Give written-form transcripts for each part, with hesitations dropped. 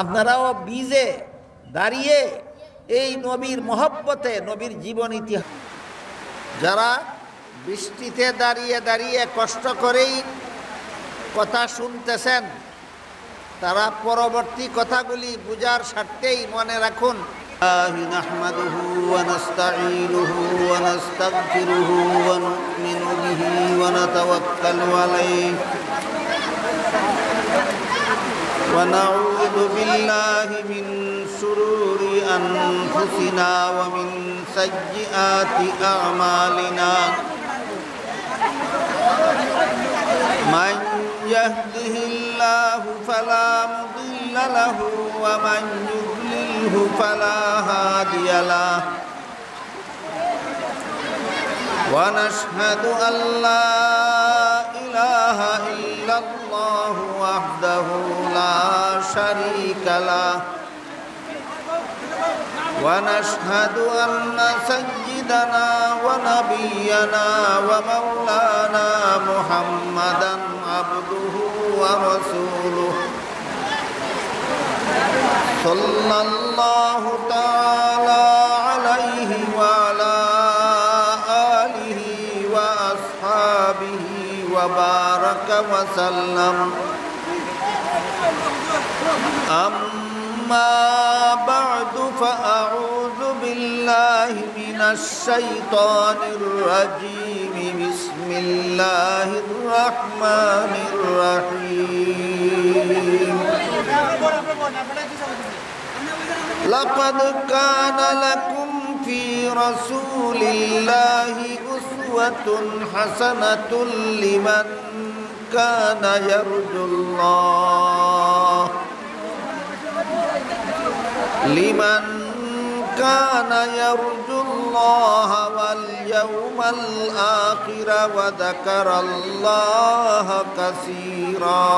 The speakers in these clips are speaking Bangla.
আপনারাও বীজে দাঁড়িয়ে এই নবীর মহব্বতে, নবীর জীবন ইতিহাস, যারা বৃষ্টিতে দাঁড়িয়ে দাঁড়িয়ে কষ্ট করেই কথা শুনতেছেন, তারা পরবর্তী কথাগুলি বুঝার স্বার্থেই মনে রাখুন। নাহমাদুহু ওয়া নাস্তাঈনুহু ওয়া নাস্তাগফিরুহু ওয়া নু'মিনু বিহি ওয়া নাতাওয়াক্কালু আলাইহি ওয়া নাউযু বিল্লাহি মিন শুরুরি আনফুসিনা ওয়া মিন সাইয়্যিআতি আ'মালিনা। মান ইয়াহদিহিল্লাহু ফালা মুদিল্লা লাহু ওয়া মান ইউদ্লিলহু ফালা হাদিয়া লাহু। ওয়া নাশহাদু আল্লা ইলাহা ইল্লাল্লাহু ওয়াহদাহু লা শারীকা লাহু। ওয়া নাশহাদু আন্না সাইয়্যিদানা ওয়া নাবিয়্যানা ওয়া মাওলানা মুহাম্মাদান আবদুহু ওয়া রাসূলুহু সাল্লাল্লাহু তাআলা আলাইহি ওয়া আলা আলিহি ওয়া আসহাবিহি ওয়া বারাকা ওয়া সাল্লাম। أما بعد فأعوذ بالله من الشيطان الرجيم. بسم الله الرحمن الرحيم. لقد كان لكم في رسول الله أسوة حسنة لمن كان يرجو الله واليوم الآخر وذكر الله كثيرا.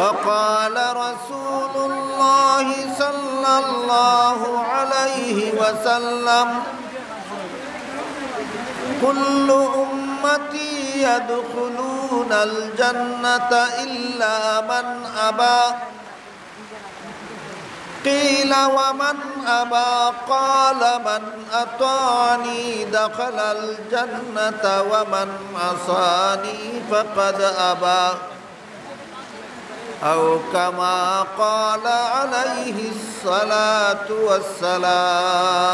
وقال رسول الله صلى الله عليه وسلم: كل أمتي يدخلون الجنة إلا من أبى. قيل: ومن أبى؟ قال: من أطاعني دخل الجنة ومن عصاني فقد أبى. أو كما قال عليه الصلاة والسلام.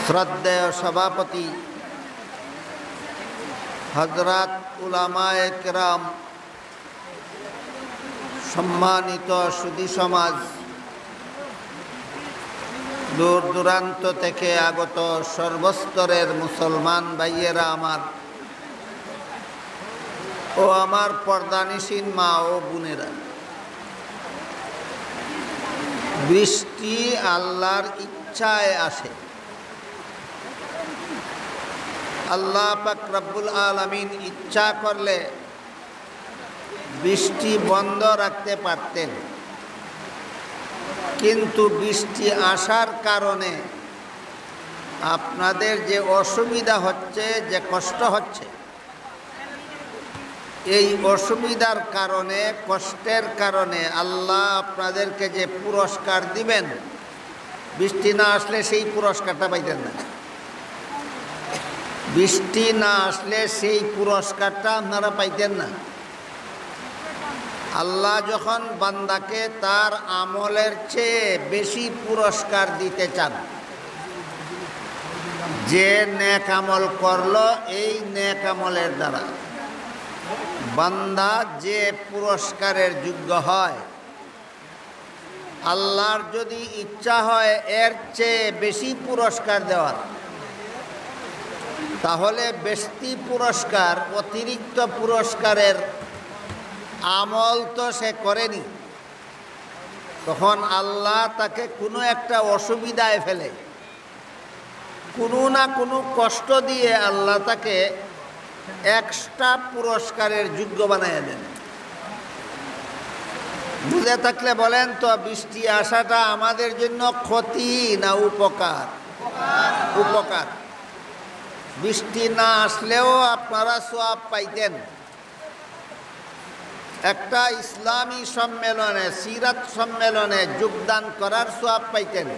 শ্রদ্ধেয় সভাপতি হযরত উলামায়ে কেরাম, সম্মানিত সুধী সমাজ, দূর দূরান্ত থেকে আগত সর্বস্তরের মুসলমান ভাইয়েরা আমার ও আমার পর্দানিসীন মা ও বোনেরা, বৃষ্টি আল্লাহর ইচ্ছায় আসে। আল্লাহ পাক রব্বুল আলামিন ইচ্ছা করলে বৃষ্টি বন্ধ রাখতে পারতেন, কিন্তু বৃষ্টি আসার কারণে আপনাদের যে অসুবিধা হচ্ছে, যে কষ্ট হচ্ছে, এই অসুবিধার কারণে, কষ্টের কারণে আল্লাহ আপনাদেরকে যে পুরস্কার দিবেন, বৃষ্টি না আসলে সেই পুরস্কারটা পাইতেন না। বৃষ্টি না আসলে সেই পুরস্কারটা আপনারা পাইতেন না। আল্লাহ যখন বান্দাকে তার আমলের চেয়ে বেশি পুরস্কার দিতে চান, যে নেক আমল করলো, এই নেক আমলের দ্বারা বান্দা যে পুরস্কারের যোগ্য হয়, আল্লাহর যদি ইচ্ছা হয় এর চেয়ে বেশি পুরস্কার দেওয়ার, তাহলে বেশি পুরস্কার, অতিরিক্ত পুরস্কারের আমল তো সে করেনি, তখন আল্লাহ তাকে কোনো একটা অসুবিধায় ফেলে, কোনো না কোনো কষ্ট দিয়ে আল্লাহ তাকে এক্সট্রা পুরস্কারের যোগ্য বানিয়ে দেন। বুঝে থাকলে বলেন তো, বৃষ্টি আসাটা আমাদের জন্য ক্ষতি না উপকার? উপকার। বৃষ্টি না আসলেও আপনারা সওয়াব পাইতেন। একটা ইসলামী সম্মেলনে, সিরাত সম্মেলনে যোগদান করার সওয়াব পাইতেন,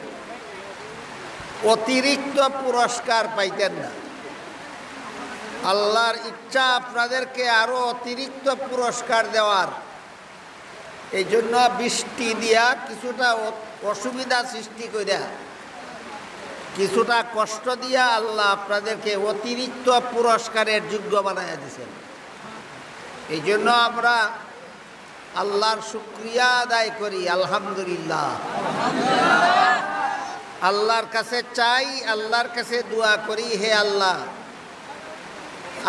অতিরিক্ত পুরস্কার পাইতেন না। আল্লাহর ইচ্ছা আপনাদেরকে আরো অতিরিক্ত পুরস্কার দেওয়ার, এই জন্য বৃষ্টি দিয়া কিছুটা অসুবিধা সৃষ্টি করিয়া, কিছুটা কষ্ট দিয়া আল্লাহ আপনাদেরকে অতিরিক্ত পুরস্কারের যোগ্য বানাইয়া দিয়েছেন। এই জন্য আমরা আল্লাহর শুকরিয়া আদায় করি, আলহামদুলিল্লাহ। আল্লাহর কাছে চাই, আল্লাহর কাছে দোয়া করি, হে আল্লাহ,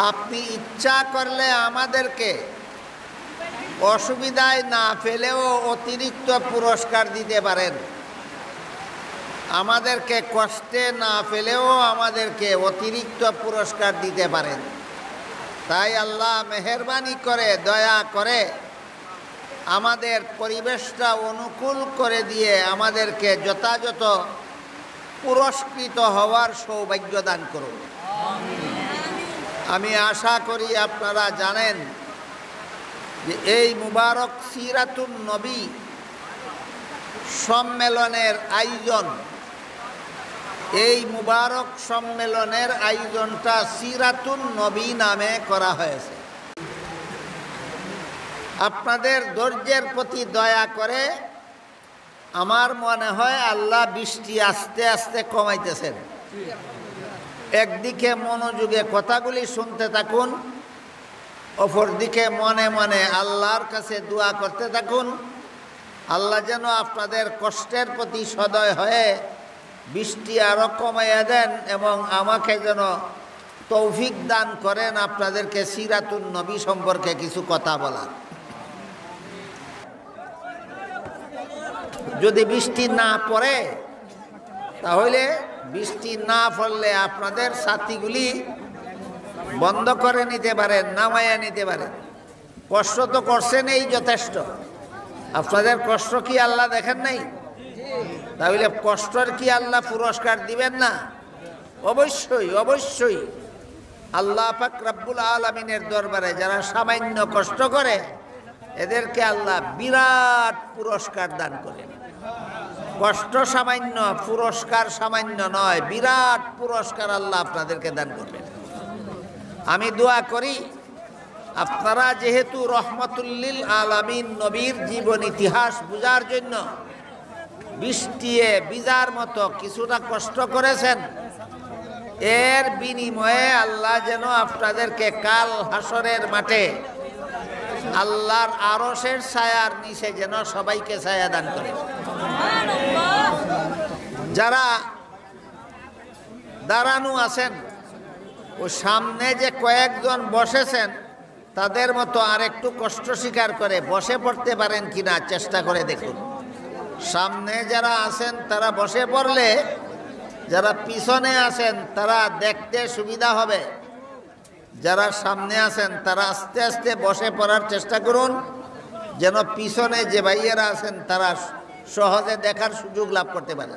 আপনি ইচ্ছা করলে আমাদেরকে অসুবিধায় না ফেলেও অতিরিক্ত পুরস্কার দিতে পারেন, আমাদেরকে কষ্টে না ফেলেও আমাদেরকে অতিরিক্ত পুরস্কার দিতে পারেন। তাই আল্লাহ মেহেরবানি করে, দয়া করে আমাদের পরিবেশটা অনুকূল করে দিয়ে আমাদেরকে যথাযথ পুরস্কৃত হওয়ার সৌভাগ্য দান করুন। আমি আশা করি আপনারা জানেন যে এই মুবারক সিরাতুন নবী সম্মেলনের আয়োজন, এই মুবারক সম্মেলনের আয়োজনটা সিরাতুন নবী নামে করা হয়েছে। আপনাদের ধৈর্যের প্রতি দয়া করে আমার মনে হয় আল্লাহ বৃষ্টি আস্তে আস্তে কমাইতেছেন। একদিকে মনোযোগে কথাগুলি শুনতে থাকুন, অপরদিকে মনে মনে আল্লাহর কাছে দোয়া করতে থাকুন। আল্লাহ যেন আপনাদের কষ্টের প্রতি সদয় হয়ে বৃষ্টি আরও কমাইয়া দেন এবং আমাকে যেন তৌফিক দান করেন আপনাদেরকে সিরাতুন নবী সম্পর্কে কিছু কথা বলার। যদি বৃষ্টি না পড়ে, তাহলে বৃষ্টি না পড়লে আপনাদের সাথীগুলি বন্ধ করে নিতে পারেন, নামাইয়া নিতে পারেন। কষ্ট তো করছেন, এই যথেষ্ট। আপনাদের কষ্ট কি আল্লাহ দেখেন নাই? তাহলে কষ্টর কি আল্লাহ পুরস্কার দিবেন না? অবশ্যই, অবশ্যই। আল্লাহ পাক রব্বুল আলামিনের দরবারে যারা সামান্য কষ্ট করে, এদেরকে আল্লাহ বিরাট পুরস্কার দান করেন। কষ্ট সামান্য, পুরস্কার সামান্য নয়, বিরাট পুরস্কার আল্লাহ আপনাদেরকে দান করবেন। আমি দোয়া করি আপনারা যেহেতু রহমতুল্লিল আলামিন নবীর জীবন ইতিহাস বোঝার জন্য বৃষ্টিয়ে বিজার মতো কিছুটা কষ্ট করেছেন, এর বিনিময়ে আল্লাহ যেন আপনাদেরকে কাল হাসরের মাঠে আল্লাহর আরশের ছায়ার নিচে যেন সবাইকে ছায়া দান করে। যারা দাঁড়ানো আছেন ও সামনে যে কয়েকজন বসেছেন, তাদের মতো আর একটু কষ্ট স্বীকার করে বসে পড়তে পারেন কিনা চেষ্টা করে দেখুন। সামনে যারা আছেন তারা বসে পড়লে যারা পিছনে আছেন তারা দেখতে সুবিধা হবে। যারা সামনে আছেন তারা আস্তে আস্তে বসে পড়ার চেষ্টা করুন, যেন পিছনে যে ভাইয়েরা আছেন তারা সহজে দেখার সুযোগ লাভ করতে পারে।